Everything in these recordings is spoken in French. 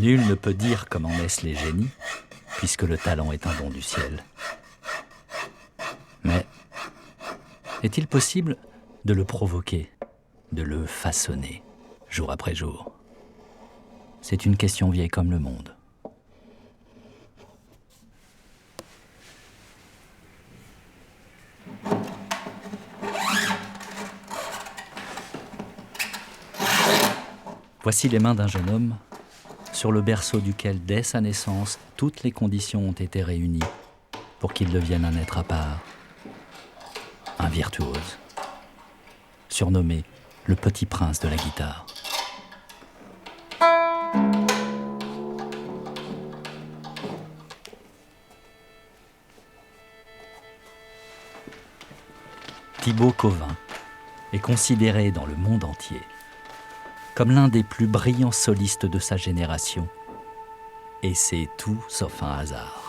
Nul ne peut dire comment naissent les génies, puisque le talent est un don du ciel. Mais est-il possible de le provoquer, de le façonner, jour après jour? C'est une question vieille comme le monde. Voici les mains d'un jeune homme, sur le berceau duquel, dès sa naissance, toutes les conditions ont été réunies pour qu'il devienne un être à part, un virtuose, surnommé le petit prince de la guitare. Thibaut Cauvin est considéré dans le monde entier comme l'un des plus brillants solistes de sa génération. Et c'est tout sauf un hasard.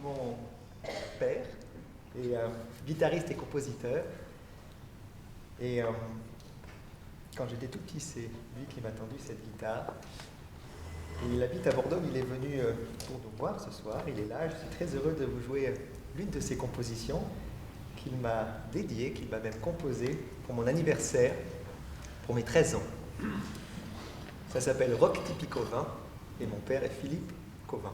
Mon père est guitariste et compositeur. Et quand j'étais tout petit, c'est lui qui m'a tendu cette guitare. Et il habite à Bordeaux, il est venu pour nous voir ce soir, il est là. Je suis très heureux de vous jouer l'une de ses compositions qu'il m'a dédiée, qu'il m'a même composée pour mon anniversaire, pour mes 13 ans. Ça s'appelle Rock Tipi Cauvin et mon père est Philippe Cauvin.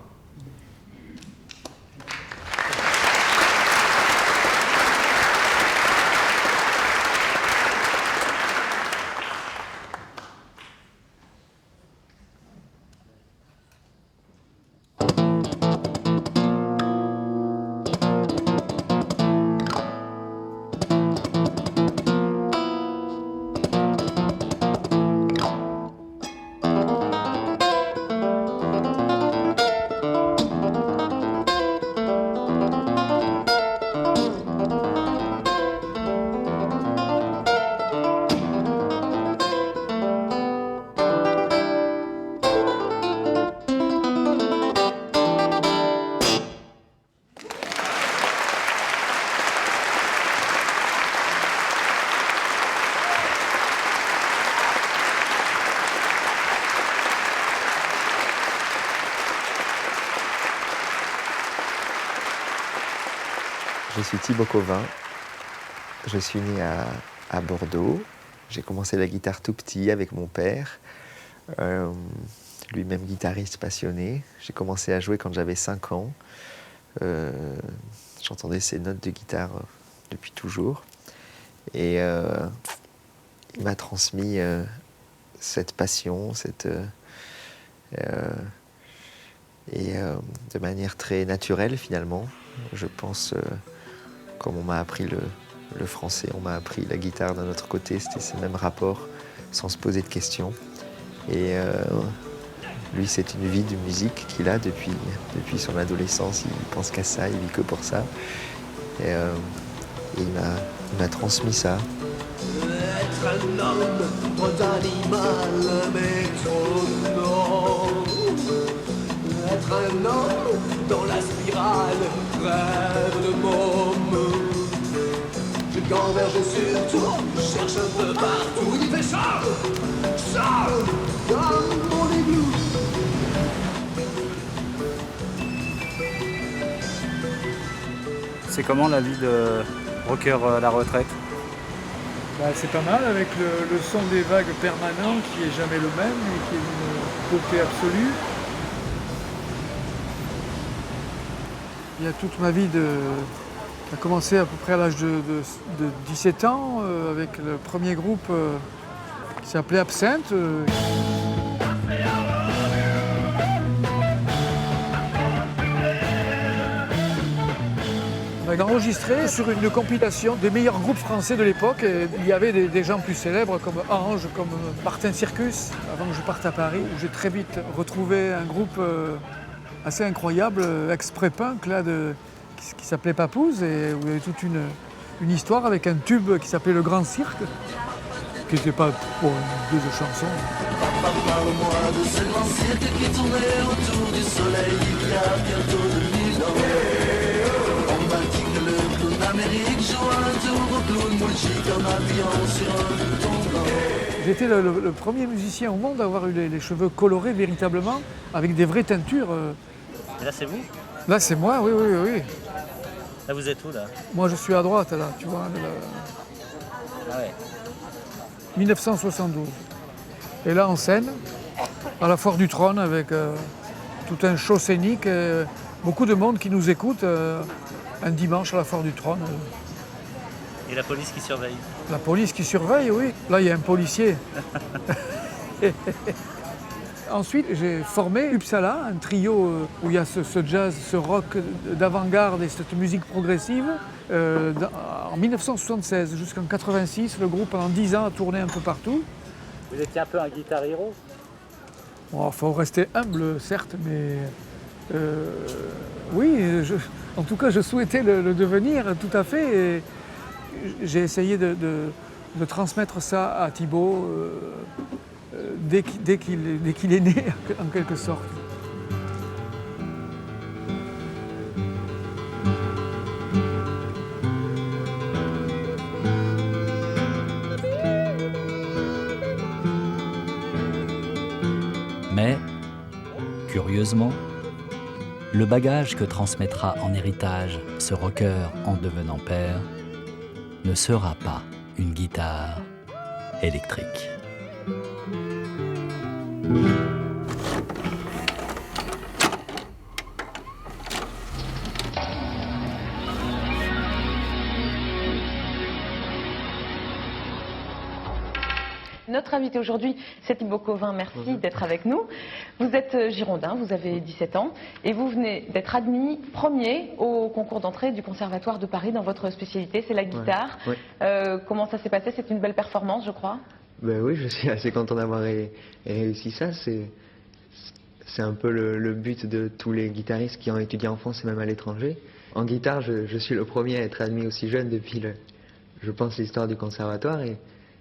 Je suis Thibaut Cauvin, je suis né à Bordeaux. J'ai commencé la guitare tout petit avec mon père, lui-même guitariste passionné. J'ai commencé à jouer quand j'avais 5 ans. J'entendais ses notes de guitare depuis toujours. Et il m'a transmis cette passion, de manière très naturelle finalement. Je pense, comme on m'a appris le français, on m'a appris la guitare d'un autre côté, c'était ce même rapport, sans se poser de questions. Et lui, c'est une vie de musique qu'il a depuis son adolescence, il pense qu'à ça, il vit que pour ça. Et il m'a transmis ça. Être un homme, trop d'animal, mais ton nom. Être un homme dans la spirale, rêve de môme. Je gamberge sur tout, cherche un peu partout, il fait chaud, comme mon igloo. C'est comment la vie de rocker à la retraite? C'est pas mal avec le son des vagues permanent qui est jamais le même et qui est d'une beauté absolue. Il y a toute ma vie a commencé à peu près à l'âge de 17 ans avec le premier groupe qui s'appelait Absinthe. On a enregistré sur une compilation des meilleurs groupes français de l'époque. Il y avait des gens plus célèbres comme Ange, comme Martin Circus, avant que je parte à Paris, où j'ai très vite retrouvé un groupe assez incroyable, ex-pré-punk, qui s'appelait Papouze et où il y avait toute une histoire avec un tube qui s'appelait Le Grand Cirque, qui n'était pas pour deux chansons. Parle-moi de ce grand cirque qui tournait autour du soleil il y a bientôt 2000 ans. On m'a dit que le clown d'Amérique joue un tour au clown moulchique en appuyant sur un bouton blanc. J'étais le premier musicien au monde à avoir eu les cheveux colorés véritablement, avec des vraies teintures. Et là, c'est vous? Là, c'est moi, oui. Là, vous êtes où, là? Moi, je suis à droite, là, tu vois. Ah ouais. 1972. Et là, en scène, à la Foire du Trône, avec tout un show scénique, beaucoup de monde qui nous écoute un dimanche à la Foire du Trône. Et la police qui surveille? La police qui surveille, oui. Là, il y a un policier. Ensuite, j'ai formé Uppsala, un trio où il y a ce jazz, ce rock d'avant-garde et cette musique progressive. En 1976 jusqu'en 86, le groupe pendant 10 ans a tourné un peu partout. Vous étiez un peu un guitar hero? Bon, il faut rester humble, certes, mais oui, en tout cas, je souhaitais le devenir tout à fait. Et j'ai essayé de transmettre ça à Thibaut dès qu'il est né, en quelque sorte. Mais, curieusement, le bagage que transmettra en héritage ce rocker en devenant père ne sera pas une guitare électrique. Notre invité aujourd'hui, c'est Thibaut Covin. Merci d'être avec nous. Vous êtes girondin, vous avez 17 ans et vous venez d'être admis premier au concours d'entrée du Conservatoire de Paris dans votre spécialité, c'est la guitare. Ouais. Comment ça s'est passé? C'est une belle performance, je crois. Ben oui, je suis assez content d'avoir réussi ça. C'est un peu le but de tous les guitaristes qui ont étudié en France et même à l'étranger. En guitare, je suis le premier à être admis aussi jeune depuis, je pense, l'histoire du conservatoire. Et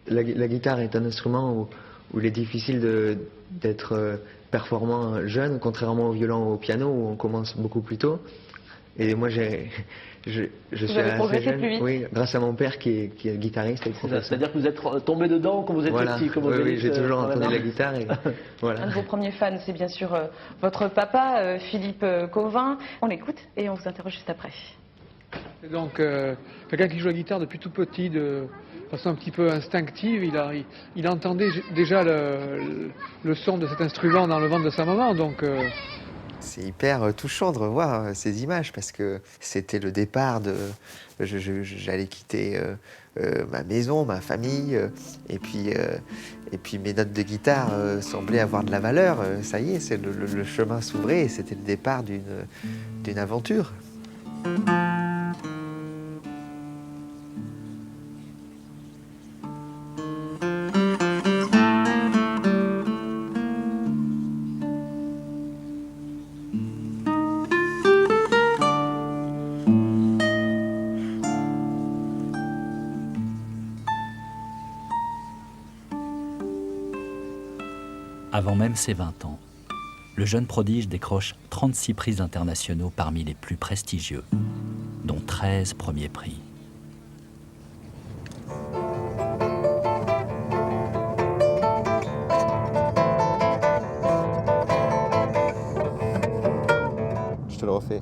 la guitare est un instrument où il est difficile d'être performant jeune, contrairement au violon ou au piano où on commence beaucoup plus tôt. Et moi, je suis assez jeune, plus vite. oui, grâce à mon père qui est guitariste et professeur. C'est-à-dire que vous êtes tombé dedans quand vous étiez Voilà. petit, comme Oui, j'ai toujours entendu la guitare. Et voilà. Un de vos premiers fans, c'est bien sûr votre papa, Philippe Covin. On l'écoute et on vous interroge juste après. Et donc, quelqu'un qui joue la guitare depuis tout petit, de façon un petit peu instinctive, il entendait déjà le son de cet instrument dans le ventre de sa maman. Donc, c'est hyper touchant de revoir ces images parce que c'était le départ de... J'allais quitter ma maison, ma famille, et puis mes notes de guitare semblaient avoir de la valeur. Ça y est, le chemin s'ouvrait et c'était le départ d'une aventure. Avant même ses 20 ans, le jeune prodige décroche 36 prix internationaux parmi les plus prestigieux, dont 13 premiers prix. Je te le refais.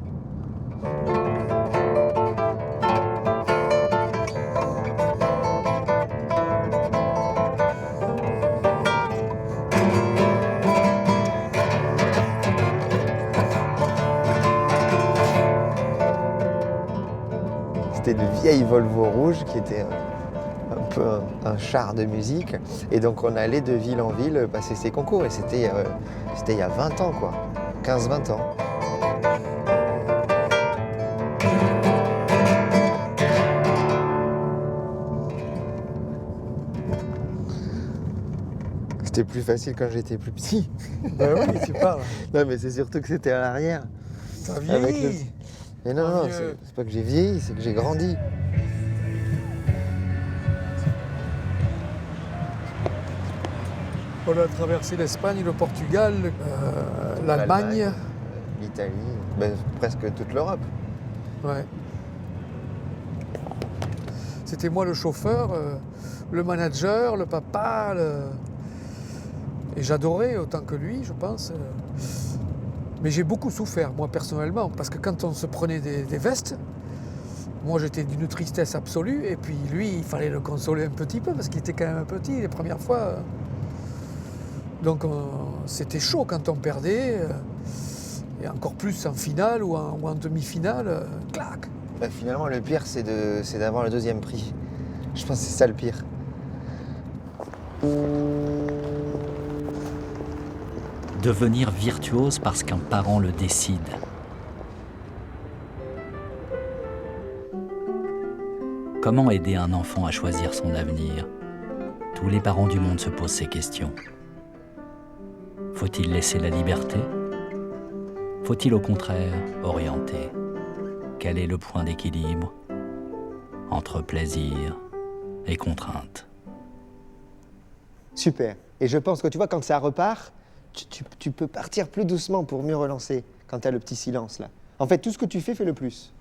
C'était une vieille Volvo rouge qui était un peu un char de musique. Et donc on allait de ville en ville passer ces concours. Et c'était il y a 20 ans, quoi. 15-20 ans. C'était plus facile quand j'étais plus petit. ben oui, tu parles. Non, mais c'est surtout que c'était à l'arrière. Ça vieillit. Mais non, non, vieux. c'est pas que j'ai vieilli, c'est que j'ai grandi. On a traversé l'Espagne, le Portugal, l'Allemagne. L'Italie, ben, presque toute l'Europe. Ouais. C'était moi le chauffeur, le manager, le papa. Et j'adorais autant que lui, je pense. Mais j'ai beaucoup souffert, moi, personnellement, parce que quand on se prenait des vestes, moi, j'étais d'une tristesse absolue. Et puis lui, il fallait le consoler un petit peu, parce qu'il était quand même petit les premières fois. Donc c'était chaud quand on perdait. Et encore plus en finale ou en demi-finale, clac. Ben, finalement, le pire, c'est d'avoir le deuxième prix. Je pense que c'est ça le pire. Devenir virtuose parce qu'un parent le décide. Comment aider un enfant à choisir son avenir? Tous les parents du monde se posent ces questions. Faut-il laisser la liberté? Faut-il au contraire orienter? Quel est le point d'équilibre entre plaisir et contrainte? Super. Et je pense que tu vois, quand ça repart, tu peux partir plus doucement pour mieux relancer quand tu as le petit silence là. En fait, tout ce que tu fais, fais le plus.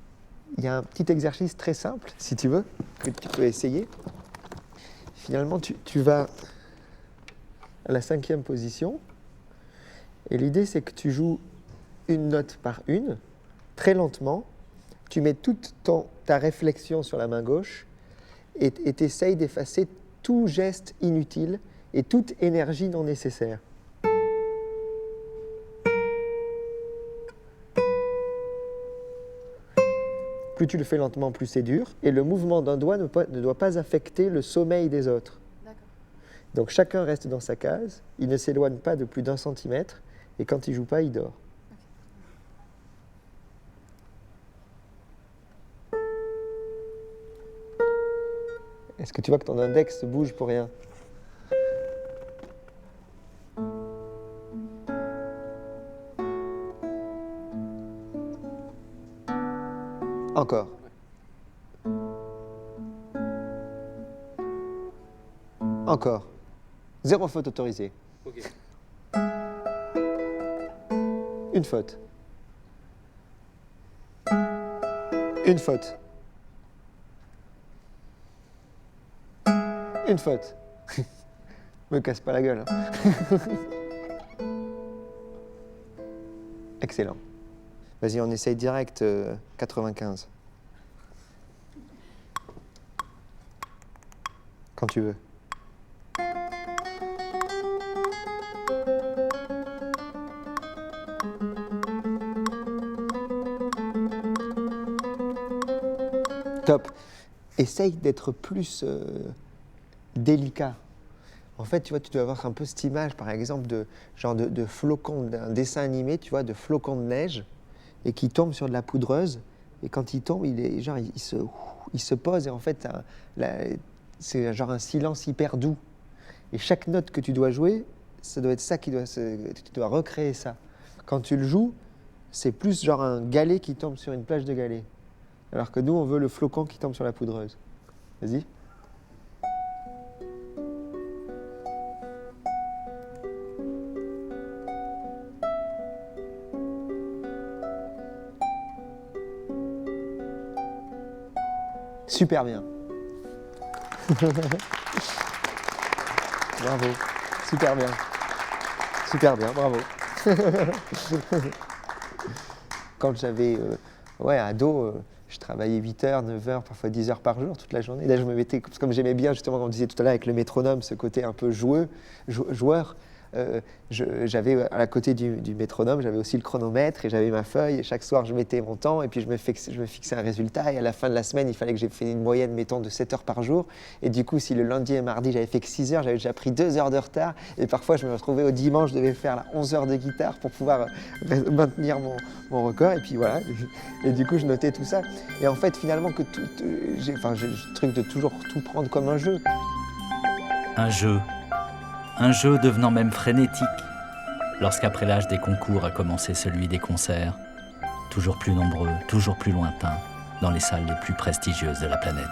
Il y a un petit exercice très simple, si tu veux, que tu peux essayer. Finalement, tu vas à la 5e position. Et l'idée, c'est que tu joues une note par une, très lentement. Tu mets toute ta réflexion sur la main gauche et tu essayes d'effacer tout geste inutile et toute énergie non nécessaire. Plus tu le fais lentement, plus c'est dur. Et le mouvement d'un doigt ne doit pas affecter le sommeil des autres. Donc chacun reste dans sa case, il ne s'éloigne pas de plus d'1 centimètre, et quand il joue pas, il dort. Est-ce que tu vois que ton index bouge pour rien? Encore. Encore. 0 faute autorisée. Ok. Une faute. Une faute. Une faute. Me casse pas la gueule. Hein. Excellent. Vas-y, on essaye direct 95. Quand tu veux. Top. Essaye d'être plus délicat. En fait, tu vois, tu dois avoir un peu cette image, par exemple, de flocons, d'un dessin animé, tu vois, de flocons de neige, et qui tombent sur de la poudreuse. Et quand il tombe, il se pose, et en fait, c'est genre un silence hyper doux. Et chaque note que tu dois jouer, ça doit être ça tu dois recréer ça. Quand tu le joues, c'est plus genre un galet qui tombe sur une plage de galets. Alors que nous, on veut le flocon qui tombe sur la poudreuse. Vas-y. Super bien. Bravo. Super bien. Super bien, bravo. Quand j'avais ado, je travaillais 8 heures, 9 heures, parfois 10 heures par jour, toute la journée. Là, je me mettais, comme j'aimais bien, justement, comme on disait tout à l'heure, avec le métronome, ce côté un peu joueur. J'avais à côté du métronome, j'avais aussi le chronomètre et j'avais ma feuille. Et chaque soir, je mettais mon temps et puis je me fixais un résultat. Et à la fin de la semaine, il fallait que j'ai fait une moyenne, mettons, de 7 heures par jour. Et du coup, si le lundi et mardi, j'avais fait que 6 heures, j'avais déjà pris 2 heures de retard. Et parfois, je me retrouvais au dimanche, je devais faire 11 heures de guitare pour pouvoir maintenir mon record. Et puis voilà. Et du coup, je notais tout ça. Et en fait, finalement, j'ai le truc de toujours tout prendre comme un jeu. Un jeu devenant même frénétique, lorsqu'après l'âge des concours a commencé celui des concerts. toujours plus nombreux, toujours plus lointains, dans les salles les plus prestigieuses de la planète.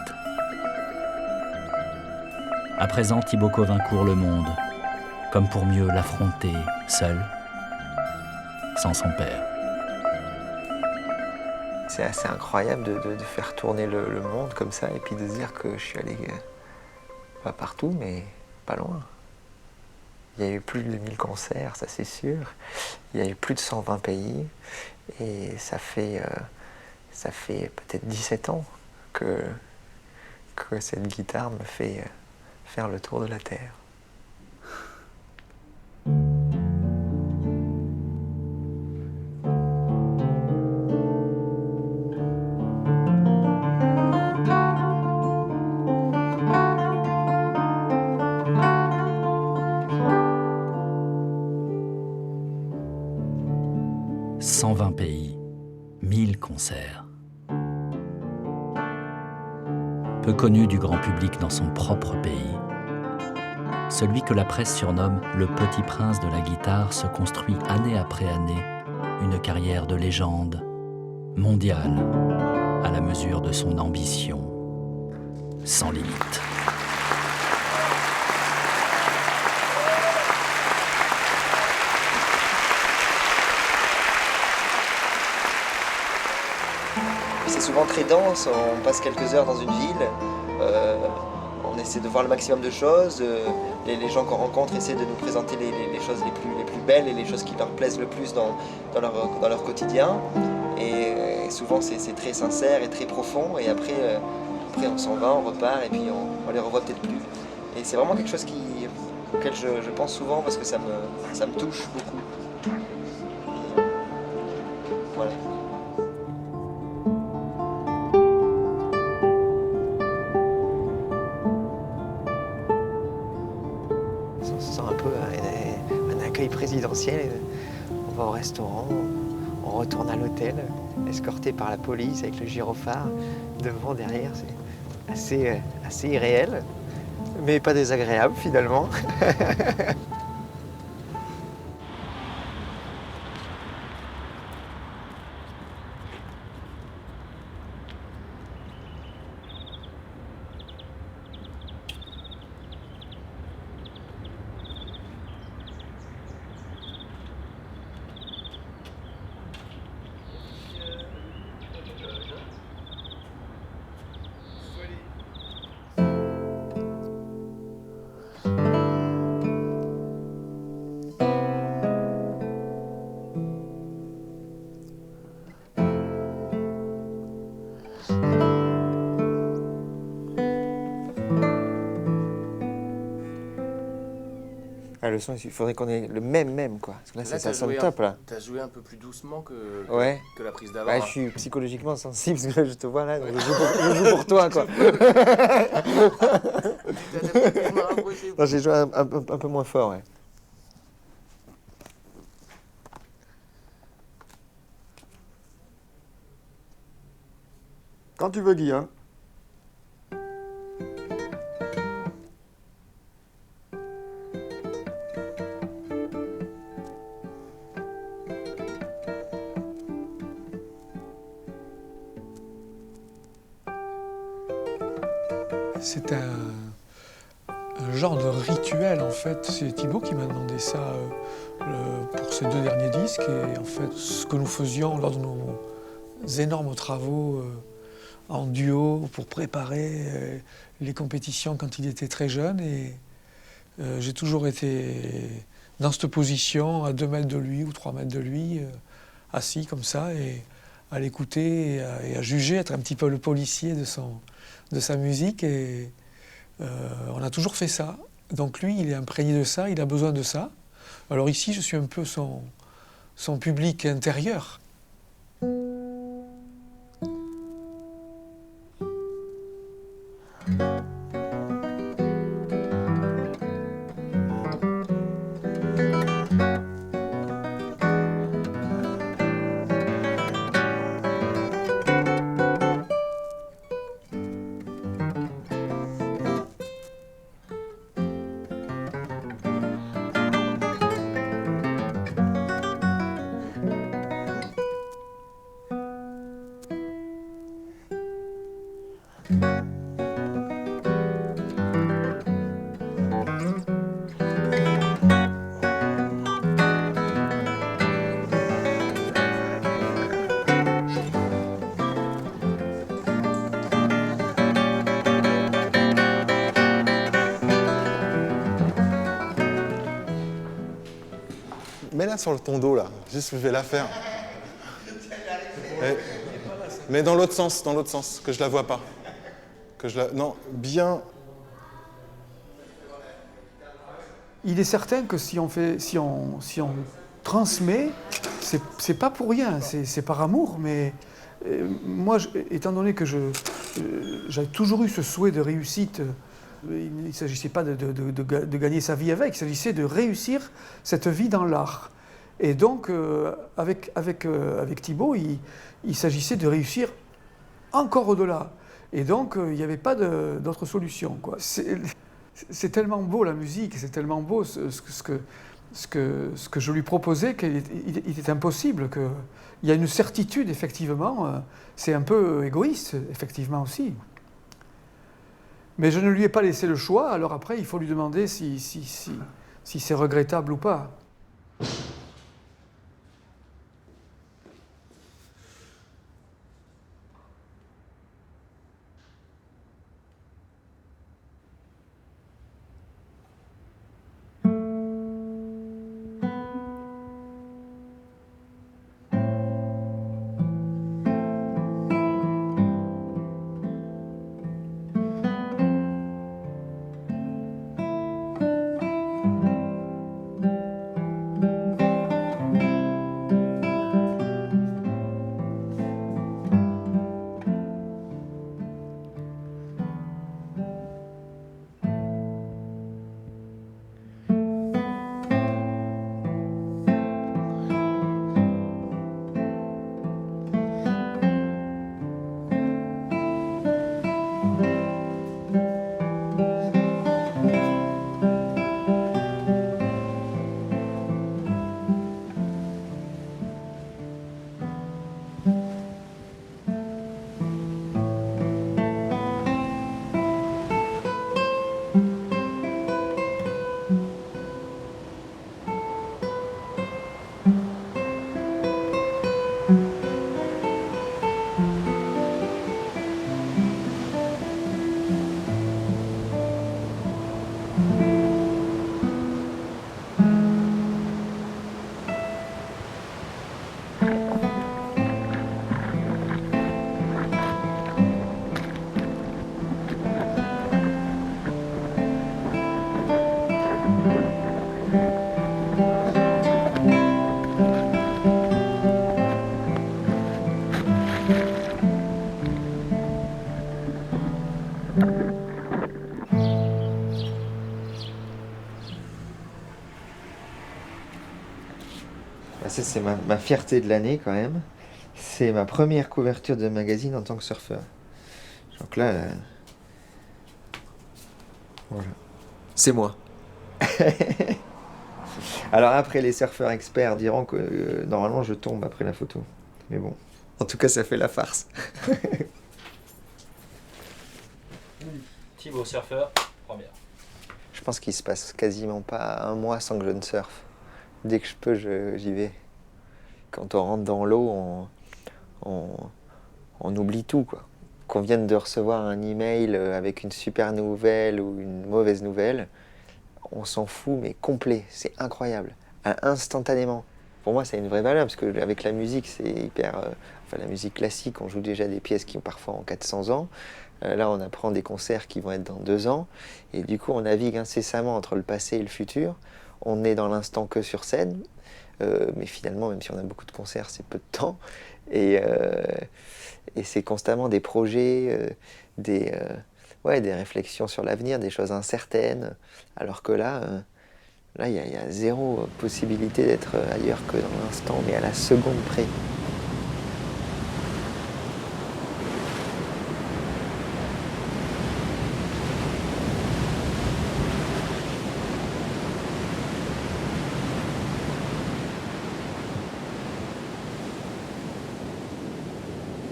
À présent, Thibaut Covin court le monde, comme pour mieux l'affronter seul, sans son père. C'est assez incroyable de faire tourner le monde comme ça et puis de se dire que je suis allé pas partout, mais pas loin. Il y a eu plus de 1000 concerts, ça c'est sûr. Il y a eu plus de 120 pays et ça fait peut-être 17 ans que cette guitare me fait faire le tour de la Terre. « 120 pays, 1000 concerts. » Peu connu du grand public dans son propre pays, celui que la presse surnomme le petit prince de la guitare se construit année après année une carrière de légende mondiale à la mesure de son ambition sans limite. C'est souvent très dense, on passe quelques heures dans une ville, on essaie de voir le maximum de choses, les gens qu'on rencontre essaient de nous présenter les choses les plus belles et les choses qui leur plaisent le plus dans leur quotidien. Et souvent c'est très sincère et très profond, et après on s'en va, on repart et puis on les revoit peut-être plus. Et c'est vraiment quelque chose auquel je pense souvent parce que ça me touche beaucoup. Voilà. On se sent un peu un accueil présidentiel. On va au restaurant, on retourne à l'hôtel, escorté par la police avec le gyrophare devant, derrière. C'est assez irréel, mais pas désagréable finalement. Le son, il faudrait qu'on ait le même quoi. Parce que là ça sonne top là. T'as joué un peu plus doucement que la prise d'avant. Ouais, je suis psychologiquement sensible parce que là, je te vois là, donc je joue pour toi quoi. Non, j'ai joué un peu moins fort, ouais. Quand tu veux, Guy, hein. C'est un genre de rituel en fait. C'est Thibaut qui m'a demandé ça pour ces 2 derniers disques. Et en fait, ce que nous faisions lors de nos énormes travaux en duo pour préparer les compétitions quand il était très jeune. Et j'ai toujours été dans cette position, à 2 mètres de lui ou 3 mètres de lui, assis comme ça, et à l'écouter et à juger, être un petit peu le policier de sa musique. Et on a toujours fait ça. Donc lui, il est imprégné de ça, il a besoin de ça. Alors ici, je suis un peu son public intérieur. Mets-la sur ton dos, là. Juste, je vais la faire. Mais dans l'autre sens, que je la vois pas. Non, bien... Il est certain que si on transmet, c'est pas pour rien, c'est par amour, mais moi, étant donné que j'avais toujours eu ce souhait de réussite, il ne s'agissait pas de gagner sa vie avec, il s'agissait de réussir cette vie dans l'art. Et donc, avec Thibaut, il s'agissait de réussir encore au-delà. Et donc, il n'y avait pas d'autre solution, quoi. C'est tellement beau la musique, c'est tellement beau ce que je lui proposais qu'il était impossible. Il y a une certitude, effectivement, c'est un peu égoïste, effectivement aussi. Mais je ne lui ai pas laissé le choix, alors après, il faut lui demander si c'est regrettable ou pas. Ça, c'est ma fierté de l'année quand même. C'est ma première couverture de magazine en tant que surfeur. Donc là, voilà. C'est moi. Alors après, les surfeurs experts diront que normalement je tombe après la photo. Mais bon, en tout cas, ça fait la farce. Thibaut, surfeur, première. Je pense qu'il se passe quasiment pas un mois sans que je ne surfe. Dès que je peux, j'y vais. Quand on rentre dans l'eau, on oublie tout, quoi. Qu'on vienne de recevoir un email avec une super nouvelle ou une mauvaise nouvelle, on s'en fout, mais complet. C'est incroyable. Instantanément. Pour moi, c'est une vraie valeur, parce qu'avec la musique, c'est hyper... enfin, la musique classique, on joue déjà des pièces qui ont parfois en 400 ans. Là, on apprend des concerts qui vont être dans 2 ans. Et du coup, on navigue incessamment entre le passé et le futur. On est dans l'instant que sur scène. Mais finalement, même si on a beaucoup de concerts, c'est peu de temps. Et c'est constamment des projets, des réflexions sur l'avenir, des choses incertaines. Alors que là, il y a zéro possibilité d'être ailleurs que dans l'instant, mais à la seconde près.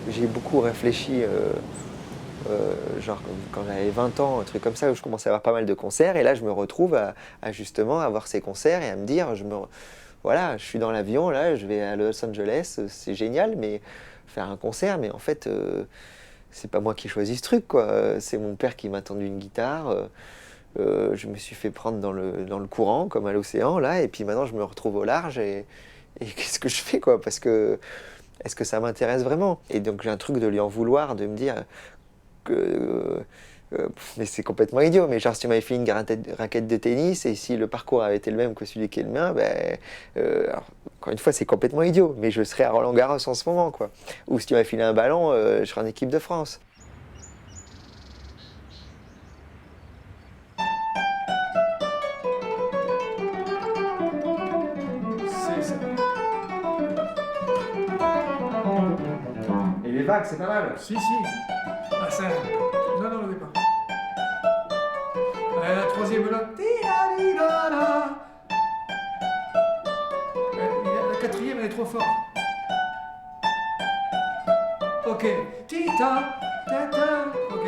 J'ai beaucoup réfléchi, genre quand j'avais 20 ans, un truc comme ça, où je commençais à avoir pas mal de concerts, et là je me retrouve à justement avoir ces concerts et à me dire, voilà, je suis dans l'avion, là, je vais à Los Angeles, c'est génial, mais faire un concert, mais en fait, c'est pas moi qui choisis ce truc, quoi. C'est mon père qui m'a tendu une guitare, je me suis fait prendre dans le courant, comme à l'océan, là, et puis maintenant je me retrouve au large, et qu'est-ce que je fais, quoi? Parce que, est-ce que ça m'intéresse vraiment? Et donc j'ai un truc de lui en vouloir, de me dire que... mais c'est complètement idiot, mais genre si tu m'avais fait une raquette de tennis, et si le parcours avait été le même que celui qui est le mien, alors, encore une fois, c'est complètement idiot, mais je serais à Roland-Garros en ce moment, quoi. Ou si tu m'avais filé un ballon, je serais en équipe de France. Et les vagues, c'est pas mal. Si, si. Ah, ça... Non, non, levez pas. Allez, la troisième là. La quatrième, elle est trop forte. Ok. Tita, tata. Ok.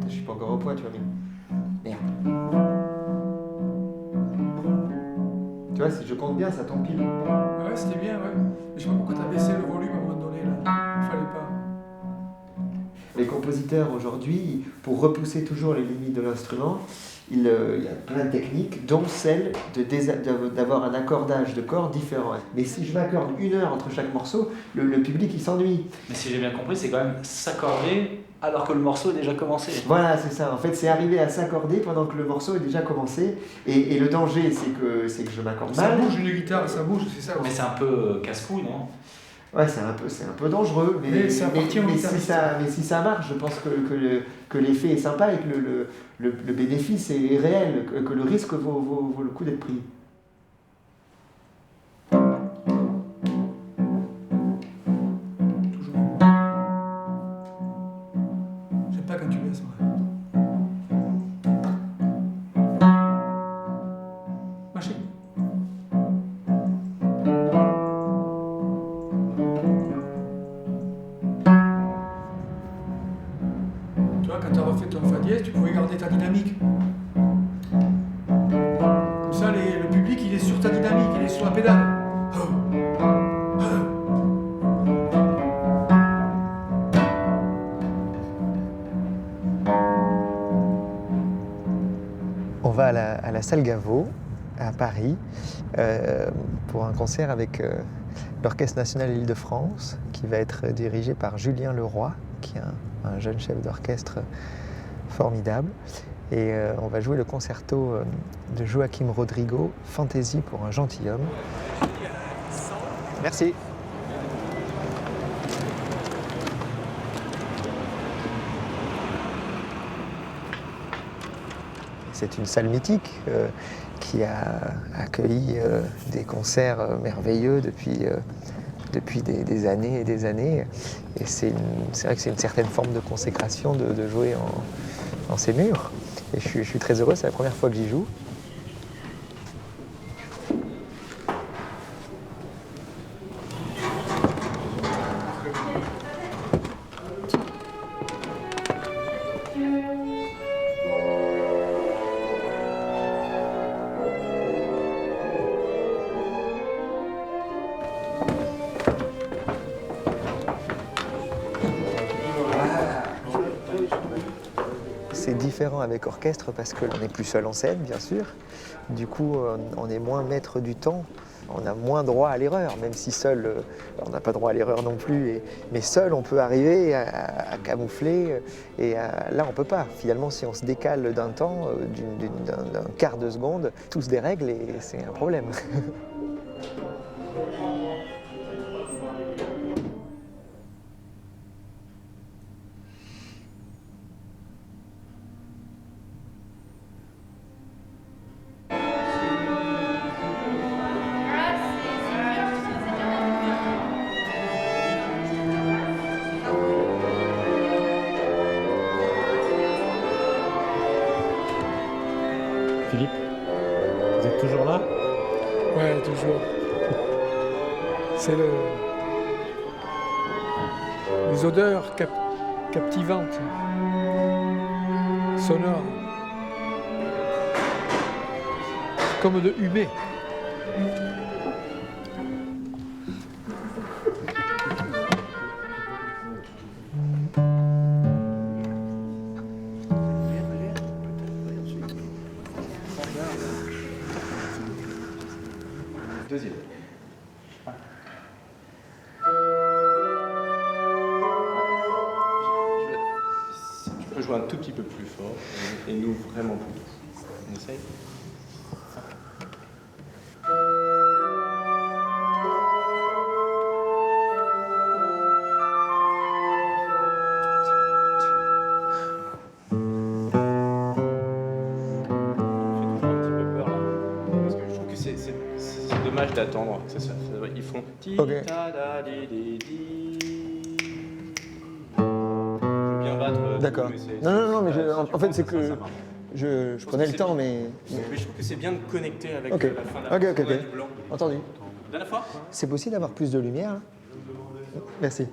Je suis pas encore au point, tu vois, mais... Merde. Tu vois, si je compte bien, ça tombe pile. Ouais, c'était bien, ouais. Mais je sais pas pourquoi t'as baissé le volume à un moment donné, là. Il fallait pas. Les compositeurs aujourd'hui, pour repousser toujours les limites de l'instrument, il y a plein de techniques, dont celle d'avoir un accordage de cordes différent. Mais si je m'accorde 1 heure entre chaque morceau, le public il s'ennuie. Mais si j'ai bien compris, c'est quand même s'accorder alors que le morceau est déjà commencé. Voilà, c'est ça. En fait, c'est arriver à s'accorder pendant que le morceau est déjà commencé. Et le danger, c'est que je m'accorde mal. Ça bouge une guitare, ça bouge, c'est ça. Mais c'est un peu casse-couille, non? Ouais, c'est un peu dangereux, mais si ça marche, je pense que l'effet est sympa et que le bénéfice est réel, que le risque vaut le coup d'être pris. Toujours. J'aime pas quand tu baisses, ouais. Machine. Tu vois, quand tu as refait ton fa dièse, tu pouvais garder ta dynamique. Comme ça, le public, il est sur ta dynamique, il est sur la pédale. On va à la salle Gaveau, à Paris, pour un concert avec l'Orchestre national Île-de-France, qui va être dirigé par Julien Leroy, qui est un jeune chef d'orchestre formidable. Et on va jouer le concerto de Joaquim Rodrigo, Fantaisie pour un gentilhomme. Merci. C'est une salle mythique qui a accueilli des concerts merveilleux depuis des années et des années. Et c'est vrai que c'est une certaine forme de consécration de jouer en ces murs. Et je suis très heureux, c'est la première fois que j'y joue. C'est différent avec orchestre parce qu'on n'est plus seul en scène, bien sûr. Du coup, on est moins maître du temps. On a moins droit à l'erreur, même si seul, on n'a pas droit à l'erreur non plus. Mais seul, on peut arriver à camoufler. Là, on ne peut pas. Finalement, si on se décale d'un temps, d'un quart de seconde, tout se dérègle et c'est un problème. Philippe, vous êtes toujours là? Ouais, toujours. C'est les odeurs captivantes, sonores, comme de humer. Deuxième. Si tu peux jouer un tout petit peu plus fort et nous vraiment plus doux. On essaye. C'est dommage d'attendre que ça. Ils font ti ta da di di di. Je veux bien battre. D'accord. Non, mais en fait, c'est que je prenais le temps, mais je trouve que c'est bien de connecter avec Ok. la fin de la Ok. du blanc. Entendu. Dernière fois. C'est possible d'avoir plus de lumière là? Merci.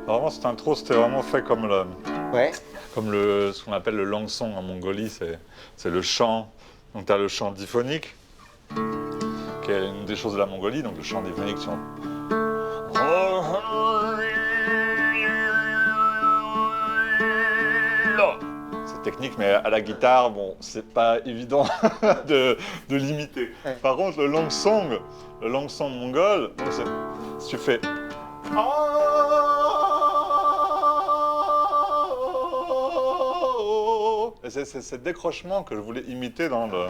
Vraiment, cette intro, c'était vraiment fait comme ce qu'on appelle le lang song en Mongolie, c'est le chant. Donc tu as le chant diphonique, qui est une des choses de la Mongolie, donc le chant diphonique, c'est technique, mais à la guitare, bon, c'est pas évident de l'imiter. Ouais. Par contre, le lang song mongol, si tu fais c'est ce décrochement que je voulais imiter dans le...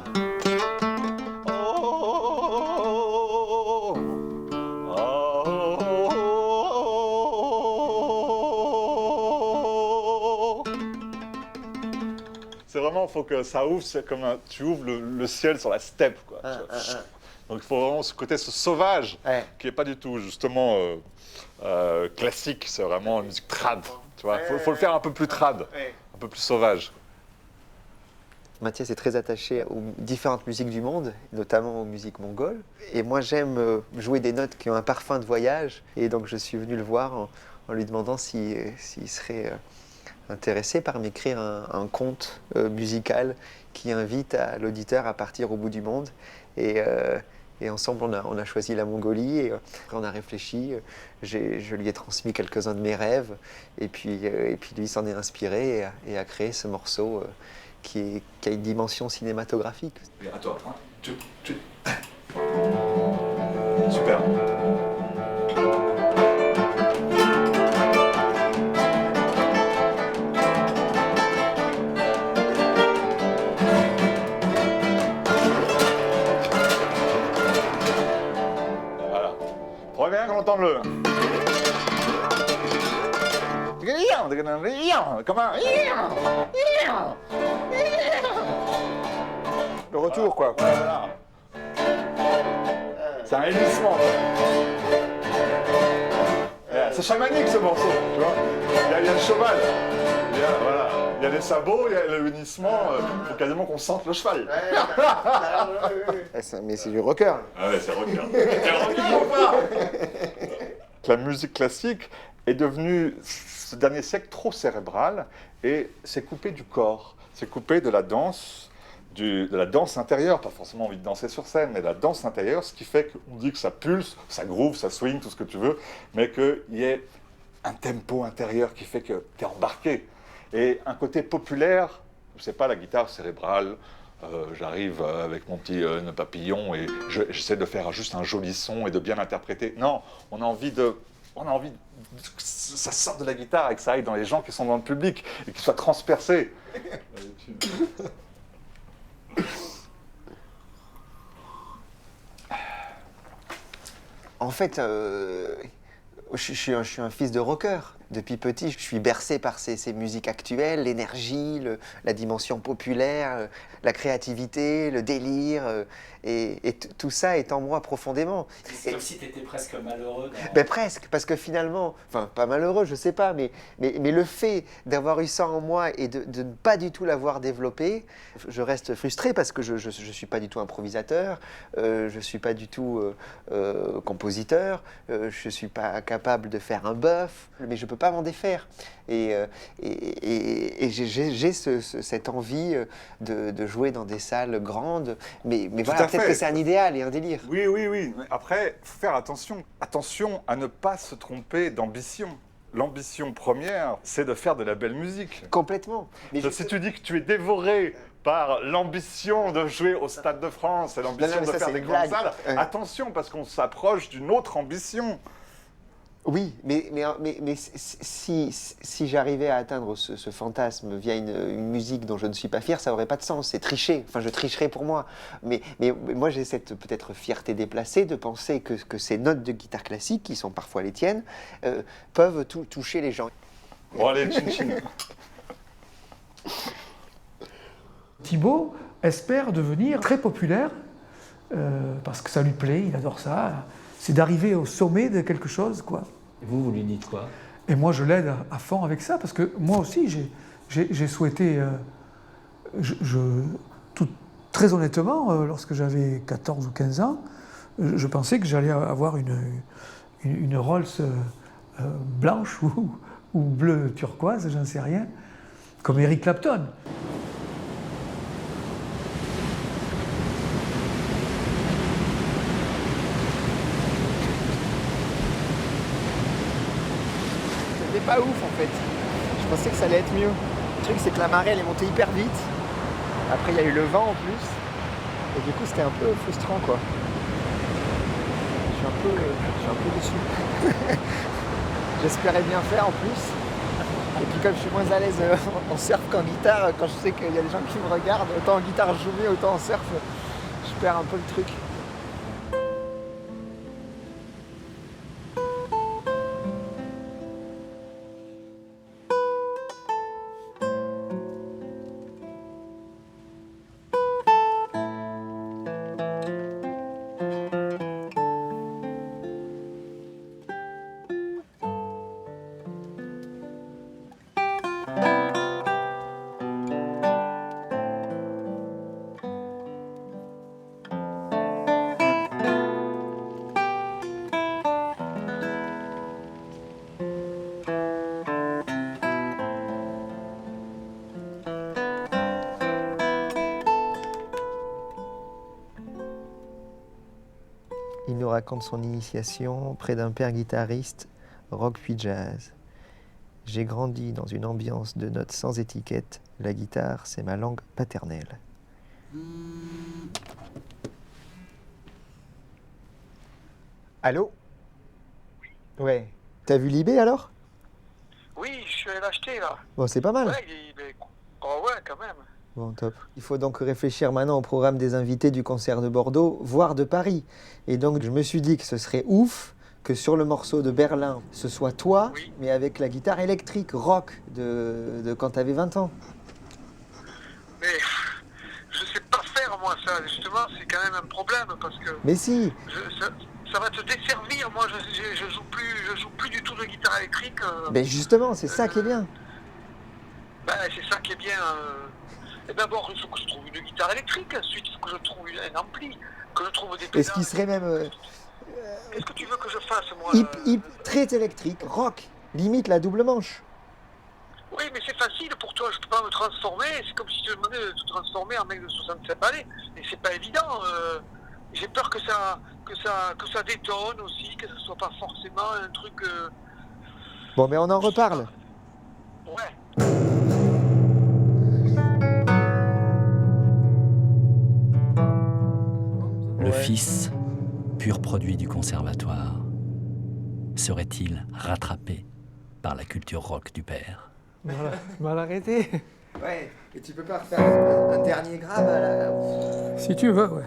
C'est vraiment, il faut que ça ouvre, c'est comme tu ouvres le ciel sur la steppe, quoi. Donc il faut vraiment ce côté sauvage, qui n'est pas du tout justement classique, c'est vraiment une musique trad, tu vois. Faut le faire un peu plus trad, un peu plus sauvage. Mathias est très attaché aux différentes musiques du monde, notamment aux musiques mongoles. Et moi, j'aime jouer des notes qui ont un parfum de voyage. Et donc, je suis venu le voir en lui demandant s'il serait intéressé par m'écrire un conte musical qui invite l'auditeur à partir au bout du monde. Et ensemble, on a choisi la Mongolie. Et après, on a réfléchi. Je lui ai transmis quelques-uns de mes rêves. Et puis lui s'en est inspiré et a créé ce morceau qui a une dimension cinématographique. À toi, super. le... Comme un... Le retour, quoi. Voilà. C'est un hennissement. C'est chamanique, ce morceau, tu vois. Il y a le cheval. Voilà. Il y a les sabots, il y a le hennissement. Il faut quasiment qu'on sente le cheval. Mais c'est du rocker. Ah ouais, c'est rocker. La musique classique est devenue, ce dernier siècle, trop cérébrale et s'est coupée du corps. C'est coupée de la danse, de la danse intérieure. Pas forcément envie de danser sur scène, mais de la danse intérieure, ce qui fait qu'on dit que ça pulse, ça groove, ça swing, tout ce que tu veux, mais qu'il y ait un tempo intérieur qui fait que tu es embarqué. Et un côté populaire, c'est pas la guitare cérébrale, j'arrive avec mon petit nœud papillon et j'essaie de faire juste un joli son et de bien l'interpréter. Non, on a envie que ça sorte de la guitare et que ça aille dans les gens qui sont dans le public et qu'ils soient transpercés. En fait, je suis un fils de rocker. Depuis petit, je suis bercé par ces musiques actuelles, l'énergie, la dimension populaire, la créativité, le délire, et tout ça est en moi profondément. C'est comme si tu étais presque malheureux. Ben presque, parce que finalement, enfin pas malheureux, je sais pas, mais le fait d'avoir eu ça en moi et de ne pas du tout l'avoir développé, je reste frustré parce que je suis pas du tout improvisateur, je suis pas du tout compositeur, je suis pas capable de faire un bœuf, mais je peux pas m'en défaire. Et j'ai cette envie de jouer dans des salles grandes, mais voilà, peut-être que c'est un idéal et un délire. Oui, oui, oui. Mais après, faut faire attention. Attention à ne pas se tromper d'ambition. L'ambition première, c'est de faire de la belle musique. Complètement. Mais si tu dis que tu es dévoré par l'ambition de jouer au Stade de France et l'ambition de faire des grandes salles, attention, parce qu'on s'approche d'une autre ambition. Oui, mais si j'arrivais à atteindre ce fantasme via une musique dont je ne suis pas fier, ça n'aurait pas de sens, c'est tricher, enfin je tricherais pour moi. Mais moi j'ai cette peut-être fierté déplacée de penser que ces notes de guitare classique, qui sont parfois les tiennes, peuvent toucher les gens. Bon allez, chin-chin. Thibaut espère devenir très populaire, parce que ça lui plaît, il adore ça. C'est d'arriver au sommet de quelque chose, quoi. Et vous lui dites quoi? Et moi, je l'aide à fond avec ça, parce que moi aussi, j'ai souhaité, très honnêtement, lorsque j'avais 14 ou 15 ans, je pensais que j'allais avoir une Rolls blanche ou bleu turquoise, j'en sais rien, comme Eric Clapton. Pas ouf en fait. Je pensais que ça allait être mieux. Le truc c'est que la marée elle est montée hyper vite. Après il y a eu le vent en plus. Et du coup c'était un peu frustrant quoi. Je suis un peu déçu. J'espérais bien faire en plus. Et puis comme je suis moins à l'aise en surf qu'en guitare, quand je sais qu'il y a des gens qui me regardent, autant en guitare je joue mieux, autant en surf, je perds un peu le truc. Il nous raconte son initiation près d'un père guitariste, rock puis jazz. J'ai grandi dans une ambiance de notes sans étiquette. La guitare, c'est ma langue paternelle. Allô? Ouais. T'as vu l'eBay alors? Oui, je suis allé l'acheter là. Bon, c'est pas mal. Ouais, oh ouais, quand même. Bon, top. Il faut donc réfléchir maintenant au programme des invités du concert de Bordeaux, voire de Paris. Et donc, je me suis dit que ce serait ouf que sur le morceau de Berlin, ce soit toi, mais avec la guitare électrique rock de quand tu avais 20 ans. Mais je sais pas faire moi ça, justement, c'est quand même un problème parce que... Mais si. Ça va te desservir, moi je joue plus du tout de guitare électrique. Mais justement, c'est ça qui est bien. Ben, c'est ça qui est bien. Et d'abord, il faut que je trouve une guitare électrique, ensuite il faut que je trouve un ampli, que je trouve des pédales. Et ce qui serait même... Qu'est-ce que tu veux que je fasse, moi très électrique, rock, limite la double manche. Oui, mais c'est facile pour toi, je peux pas me transformer, c'est comme si tu me demandais de te transformer en mec de 67 balais, et c'est pas évident. J'ai peur que ça détonne aussi, que ce soit pas forcément un truc... Bon, mais on en reparle. Ouais. Le fils, pur produit du conservatoire, serait-il rattrapé par la culture rock du père? Voilà, mal arrêté. Ouais, et tu peux pas refaire un dernier grave à la... Si tu veux, ouais.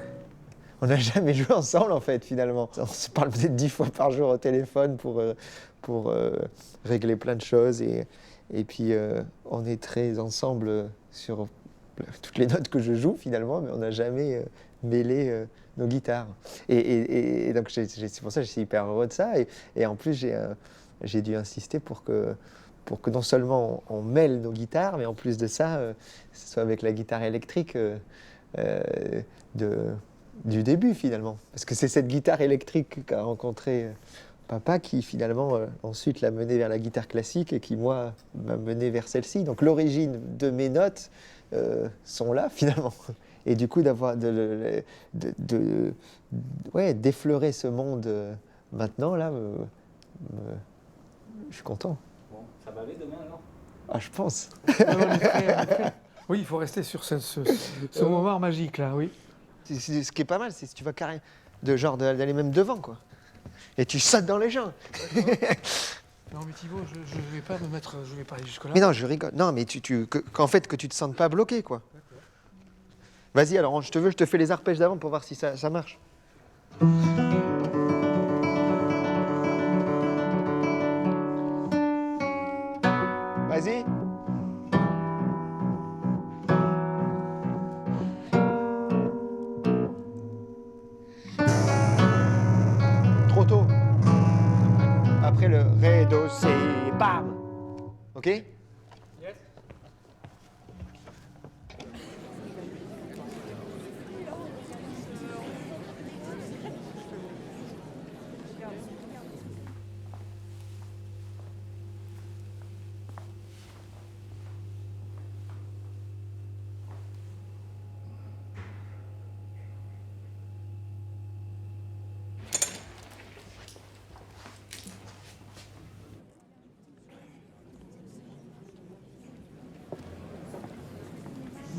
On n'a jamais joué ensemble, en fait, finalement. On se parle peut-être 10 fois par jour au téléphone pour régler plein de choses. Et puis, on est très ensemble sur toutes les notes que je joue, finalement, mais on n'a jamais mêlé nos guitares. Et donc, c'est pour ça que je suis hyper heureux de ça. Et en plus, j'ai dû insister pour que non seulement on mêle nos guitares, mais en plus de ça, ce soit avec la guitare électrique du début, finalement. Parce que c'est cette guitare électrique qu'a rencontré papa qui, finalement, ensuite l'a mené vers la guitare classique et qui, moi, m'a mené vers celle-ci. Donc l'origine de mes notes sont là, finalement. Et du coup, d'effleurer ce monde maintenant, là, je suis content. Bon, ça va aller demain, alors? Ah, je pense. Oui, il faut rester sur ce moment magique, là, oui. Ce qui est pas mal, c'est si tu vas carré, d'aller même devant, quoi. Et tu sautes dans les gens. Non, mais Thibaut, je vais pas me mettre, je vais pas aller jusque-là. Mais non, je rigole. Non, mais qu'en fait, que tu te sentes pas bloqué, quoi. Vas-y, alors, je te fais les arpèges d'avant pour voir si ça marche. Vas-y. Trop tôt. Après le ré, do, si, bam. Ok? Yes.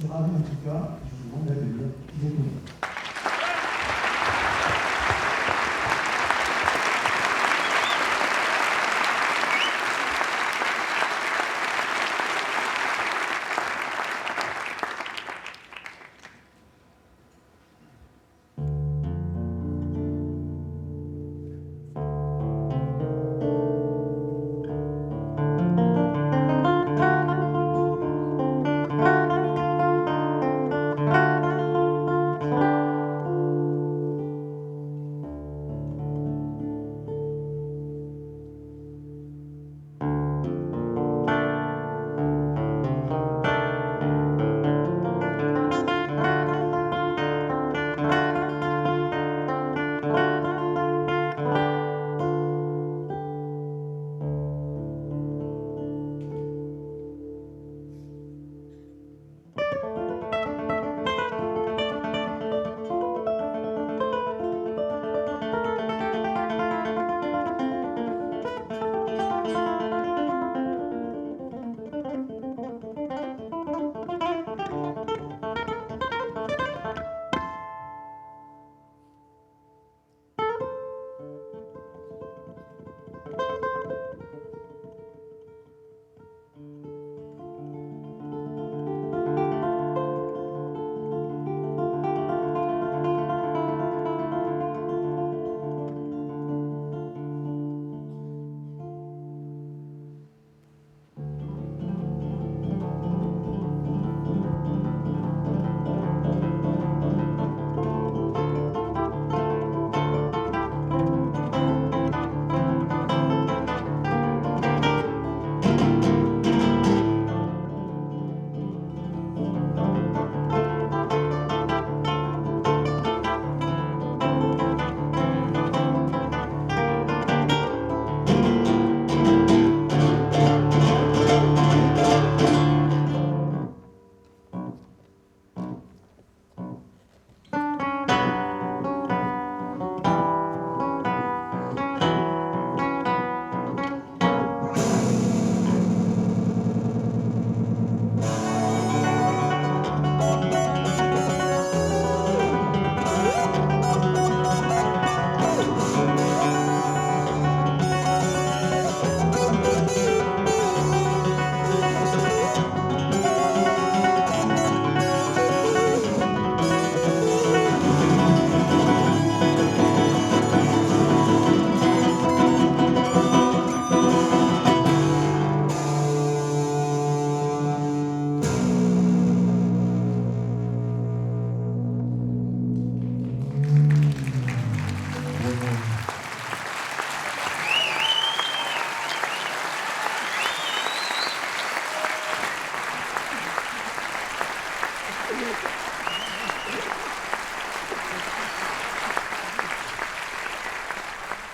En tout cas, je vous demande d'être beaucoup.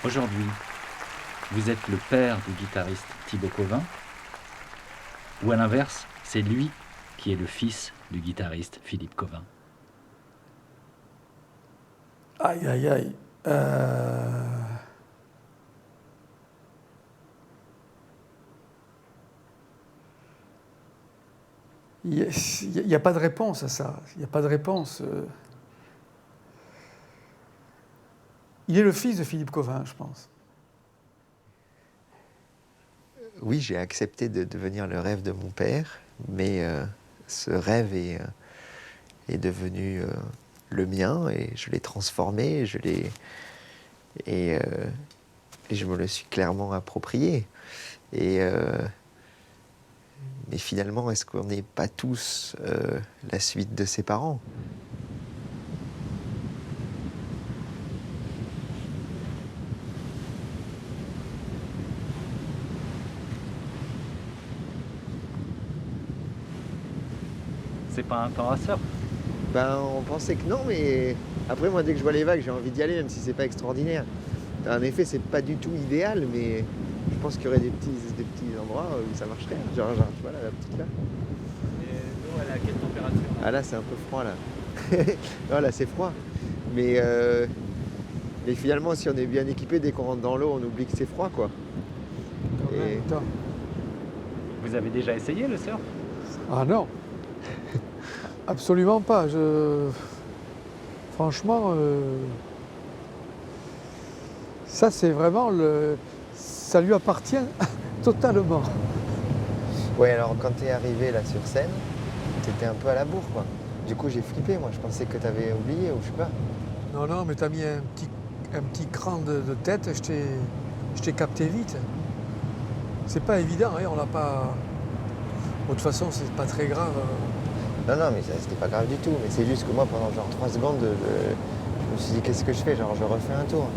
Aujourd'hui, vous êtes le père du guitariste Thibaut Covin, ou à l'inverse, c'est lui qui est le fils du guitariste Philippe Covin? Aïe, aïe, aïe. Il n'y a pas de réponse à ça. Il n'y a pas de réponse. Il est le fils de Philippe Covin, je pense. Oui, j'ai accepté de devenir le rêve de mon père, mais ce rêve est devenu le mien et je l'ai transformé, et je me le suis clairement approprié. Mais finalement, est-ce qu'on n'est pas tous la suite de ses parents ? C'est pas un temps à surf? Ben, on pensait que non, mais après, moi, dès que je vois les vagues, j'ai envie d'y aller, même si c'est pas extraordinaire. En effet, c'est pas du tout idéal, mais je pense qu'il y aurait des petits endroits où ça marcherait. Genre tu vois, là, la petite là. Et l'eau, elle est à quelle température là? Ah là, c'est un peu froid, là. Non, là, c'est froid. Mais finalement, si on est bien équipé, dès qu'on rentre dans l'eau, on oublie que c'est froid, quoi. Et... Vous avez déjà essayé le surf? Ah non. Absolument pas. Franchement, ça c'est vraiment ça lui appartient totalement. Ouais, alors quand t'es arrivé là sur scène, t'étais un peu à la bourre, quoi. Du coup, j'ai flippé, moi. Je pensais que t'avais oublié ou je sais pas. Non, mais t'as mis un petit cran de tête, je t'ai capté vite. C'est pas évident, hein, on l'a pas... De toute façon, c'est pas très grave. Non, mais c'était pas grave du tout. Mais c'est juste que moi, pendant genre 3 secondes, je me suis dit, qu'est-ce que je fais? Genre, je refais un tour.